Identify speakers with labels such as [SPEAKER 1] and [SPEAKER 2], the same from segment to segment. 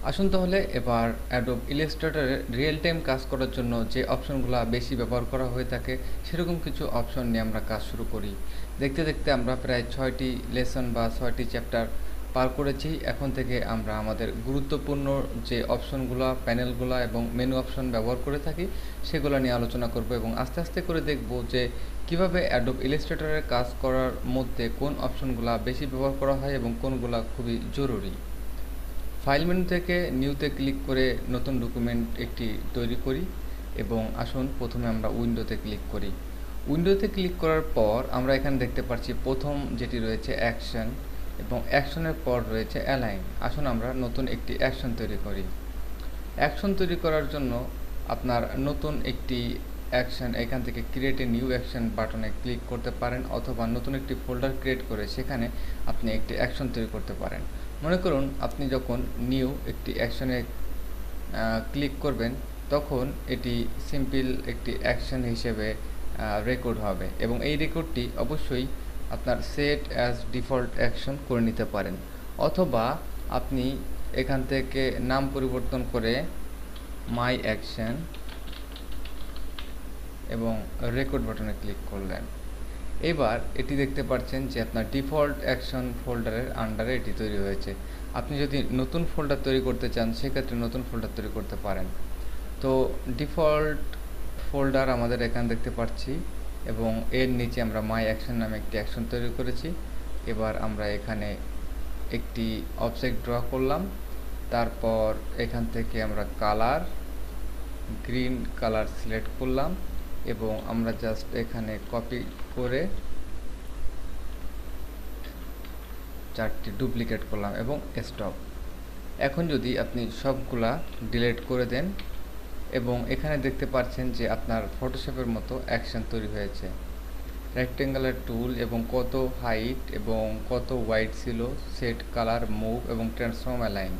[SPEAKER 1] আসুন তাহলে এবার অ্যাডোব ইলাস্ট্রেটরে রিয়েল টাইম কাজ করার জন্য যে অপশনগুলো বেশি ব্যবহার করা হয়ে থাকে সেরকম কিছু অপশন নিয়ে আমরা কাজ শুরু করি। দেখতে দেখতে আমরা প্রায় 6টি লেসন বা 6টি চ্যাপ্টার পার করেছি। এখন থেকে আমরা আমাদের গুরুত্বপূর্ণ যে অপশনগুলো, প্যানেলগুলো এবং মেনু অপশন ব্যবহার করে থাকি সেগুলো নিয়ে আলোচনা করব এবং আস্তে আস্তে করে দেখব যে কিভাবে অ্যাডোব ইলাস্ট্রেটরের কাজ করার মধ্যে কোন অপশনগুলো বেশি ব্যবহার করা হয় এবং কোনগুলো খুবই জরুরি। ফাইল মেনু থেকে নিউতে ক্লিক করে নতুন ডকুমেন্ট একটি তৈরি করি এবং আসুন প্রথমে আমরা উইন্ডোতে ক্লিক করি। উইন্ডোতে ক্লিক করার পর আমরা এখানে দেখতে পাচ্ছি প্রথম যেটি রয়েছে অ্যাকশন এবং অ্যাকশনের পর রয়েছে অ্যালাইন। আসুন আমরা নতুন একটি অ্যাকশন তৈরি করি। অ্যাকশন তৈরি করার জন্য আপনার নতুন একটি অ্যাকশন এখান থেকে ক্রিয়েট এ নিউ অ্যাকশন বাটনে ক্লিক করতে পারেন অথবা নতুন একটি ফোল্ডার ক্রিয়েট করে সেখানে আপনি একটি অ্যাকশন তৈরি করতে পারেন। মনে করুন আপনি যখন নিউ একটি অ্যাকশনে ক্লিক করবেন তখন এটি সিম্পল একটি অ্যাকশন হিসেবে রেকর্ড হবে এবং এই রেকর্ডটি অবশ্যই আপনার সেট অ্যাজ ডিফল্ট অ্যাকশন করে নিতে পারেন অথবা আপনি এখান থেকে নাম পরিবর্তন করে মাই অ্যাকশন এবং রেকর্ড বাটনে ক্লিক করলেন। এবার এটি দেখতে পাচ্ছেন যে আপনার ডিফল্ট অ্যাকশন ফোল্ডারের আন্ডারে এটি তৈরি হয়েছে। আপনি যদি নতুন ফোল্ডার তৈরি করতে চান সেক্ষেত্রে নতুন ফোল্ডার তৈরি করতে পারেন। তো ডিফল্ট ফোল্ডার আমাদের এখানে দেখতে পাচ্ছি এবং এর নিচে আমরা মাই অ্যাকশন নামে একটি অ্যাকশন তৈরি করেছি। এবার আমরা এখানে একটি অবজেক্ট ড্র করলাম, তারপর এখান থেকে আমরা কালার গ্রিন কালার সিলেক্ট করলাম এবং আমরা জাস্ট এখানে কপি করে চারটি ডুপ্লিকেট করলাম এবং স্টপ। এখন যদি আপনি সবগুলা ডিলিট করে দেন এবং এখানে দেখতে পাচ্ছেন যে আপনার ফটোশপের মতো অ্যাকশন তৈরি হয়েছে। রেক্টেঙ্গুলার টুল এবং কত হাইট এবং কত ওয়াইড ছিল, সেট কালার, মুভ এবং ট্রান্সফর্ম অ্যালাইন।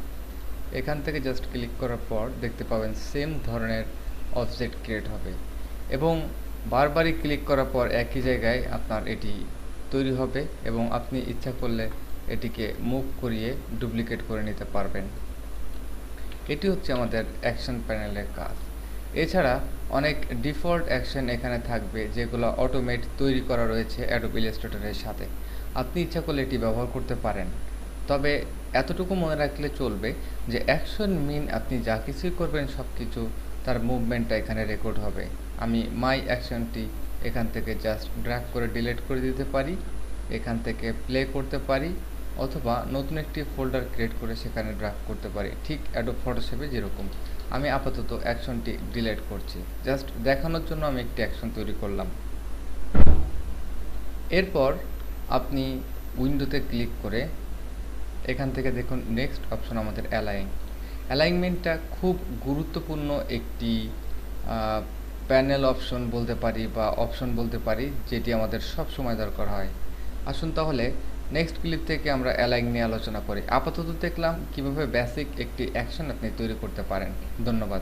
[SPEAKER 1] এখান থেকে জাস্ট ক্লিক করার পর দেখতে পাবেন সেম ধরনের অবজেক্ট ক্রিয়েট হবে এবং বারবারই ক্লিক করার পর একই জায়গায় আপনার এটি তৈরি হবে এবং আপনি ইচ্ছা করলে এটিকে মুভ করিয়ে ডুপ্লিকেট করে নিতে পারবেন। এটি হচ্ছে আমাদের অ্যাকশন প্যানেলের কাজ। এছাড়া অনেক ডিফল্ট অ্যাকশন এখানে থাকবে যেগুলো অটোমেট তৈরি করা রয়েছে অ্যাডোব ইলাস্ট্রেটরের সাথে। আপনি ইচ্ছা করলে এটি ব্যবহার করতে পারেন, তবে এতটুকু মনে রাখলে চলবে যে অ্যাকশন মিন আপনি যা কিছুই করবেন সব কিছু তার মুভমেন্টটা এখানে রেকর্ড হবে। আমি মাই অ্যাকশনটি এখান থেকে জাস্ট ড্র্যাগ করে ডিলিট করে দিতে পারি, এখান থেকে প্লে করতে পারি অথবা নতুন একটি ফোল্ডার ক্রিয়েট করে সেখানে ড্র্যাগ করতে পারি, ঠিক অ্যাডোব ফটোশপে যেরকম। আমি আপাতত অ্যাকশনটি ডিলিট করছি, জাস্ট দেখানোর জন্য আমি একটি অ্যাকশন তৈরি করলাম। এরপর আপনি উইন্ডোতে ক্লিক করে এখান থেকে দেখুন নেক্সট অপশন আমাদের অ্যালাইনমেন্টটা খুব গুরুত্বপূর্ণ একটি প্যানেল অপশন বলতে পারি বা অপশন বলতে পারি, যেটি আমাদের সব সময় দরকার হয়। আসুন তাহলে নেক্সট ক্লিপ থেকে আমরা অ্যালাইন নিয়ে আলোচনা করি। আপাতত দেখলাম কিভাবে বেসিক একটি অ্যাকশন আপনি তৈরি করতে পারেন। ধন্যবাদ।